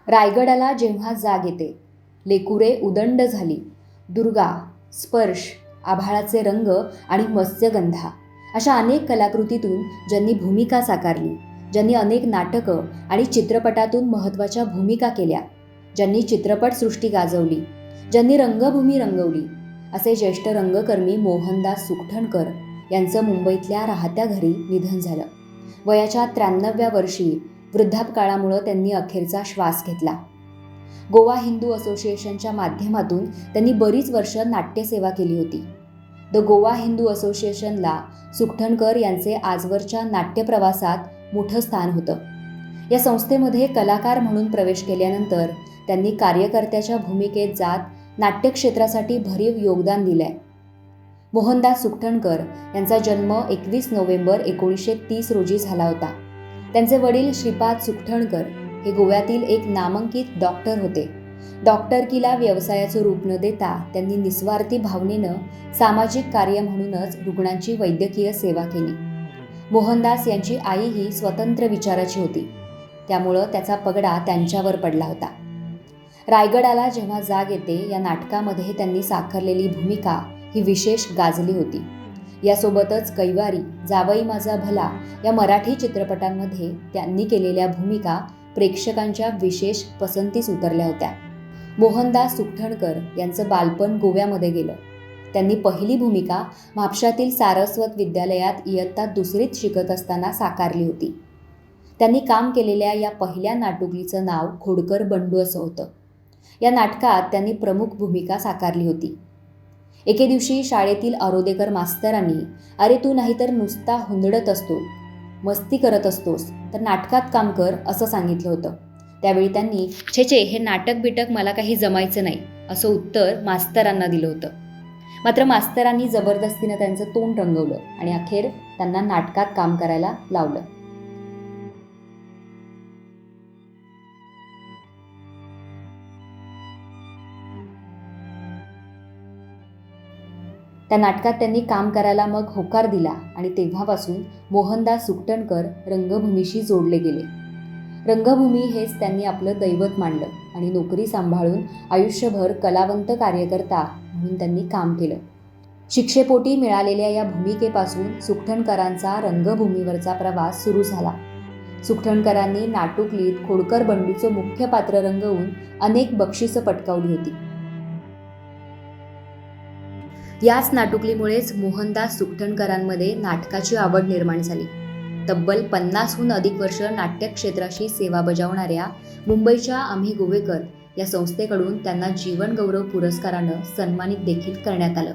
रायगडाला जेव्हा जाग येते, लेकुरे उदंड झाली, दुर्गा, स्पर्श, आभाळाचे रंग आणि मत्स्यगंधा अशा अनेक कलाकृतीतून ज्यांनी भूमिका साकारली, ज्यांनी अनेक नाटकं आणि चित्रपटातून महत्त्वाच्या भूमिका केल्या, ज्यांनी चित्रपटसृष्टी गाजवली, ज्यांनी रंगभूमी रंगवली, असे ज्येष्ठ रंगकर्मी मोहनदास सुखटणकर यांचं मुंबईतल्या राहत्या घरी निधन झालं. वयाच्या 93व्या वर्षी वृद्धापकाळामुळं त्यांनी अखेरचा श्वास घेतला. गोवा हिंदू असोसिएशनच्या माध्यमातून त्यांनी बरीच वर्ष नाट्यसेवा केली होती. द गोवा हिंदू असोसिएशनला सुखटणकर यांचे आजवरच्या नाट्यप्रवासात मोठं स्थान होतं. या संस्थेमध्ये कलाकार म्हणून प्रवेश केल्यानंतर त्यांनी कार्यकर्त्याच्या भूमिकेत जात नाट्यक्षेत्रासाठी भरीव योगदान दिलंय. मोहनदास सुखटणकर यांचा जन्म 21 नोव्हेंबर 1930 रोजी झाला होता. त्यांचे वडील श्रीपाद सुखटणकर हे गोव्यातील एक नामांकित डॉक्टर होते. डॉक्टरकीला व्यवसायाचं रूप न देता त्यांनी निस्वार्थी भावनेनं सामाजिक कार्य म्हणूनच रुग्णांची वैद्यकीय सेवा केली. मोहनदास यांची आई ही स्वतंत्र विचाराची होती, त्यामुळं त्याचा पगडा त्यांच्यावर पडला होता. रायगडाला जेव्हा जाग येते या नाटकामध्ये त्यांनी साकारलेली भूमिका ही विशेष गाजली होती. यासोबतच कैवारी, जावई माझा भला या मराठी चित्रपटांमध्ये त्यांनी केलेल्या भूमिका प्रेक्षकांच्या विशेष पसंतीस उतरल्या होत्या. मोहनदास सुखटणकर यांचं बालपण गोव्यामध्ये गेलं. त्यांनी पहिली भूमिका म्हापशातील सारस्वत विद्यालयात इयत्ता 2रीत शिकत असताना साकारली होती. त्यांनी काम केलेल्या या पहिल्या नाटुकलीचं नाव खोडकर बंडू असं होतं. या नाटकात त्यांनी प्रमुख भूमिका साकारली होती. एके दिवशी शाळेतील आरोदेकर मास्तरांनी, अरे तू नाहीतर नुसता हुंदडत असतो, मस्ती करत असतोस, तर नाटकात काम कर असं सांगितलं होतं. त्यावेळी त्यांनी छे हे नाटक बिटक मला काही जमायचं नाही असं उत्तर मास्तरांना दिलं होतं. मात्र मास्तरांनी जबरदस्तीनं त्यांचं तोंड रंगवलं आणि अखेर त्यांना नाटकात काम करायला लावलं. त्या नाटकात त्यांनी काम करायला मग होकार दिला आणि तेव्हापासून मोहनदास सुखटणकर रंगभूमीशी जोडले गेले. रंगभूमी हेच त्यांनी आपलं दैवत मानलं आणि नोकरी सांभाळून आयुष्यभर कलावंत कार्यकर्ता म्हणून त्यांनी काम केलं. शिक्षेपोटी मिळालेल्या या भूमिकेपासून सुखटणकरांचा रंगभूमीवरचा प्रवास सुरू झाला. सुखटणकरांनी नाटुकलीत खोडकर बंडूचं मुख्य पात्र रंगवून अनेक बक्षिसं पटकावली होती. याच नाटुकलीमुळेच मोहनदास सुखटणकरांमध्ये नाटकाची आवड निर्माण झाली. तब्बल 50हून अधिक वर्ष नाट्यक्षेत्राशी सेवा बजावणाऱ्या मुंबईच्या आम्ही गोवेकर या संस्थेकडून त्यांना जीवन गौरव पुरस्कारानं सन्मानित देखील करण्यात आलं.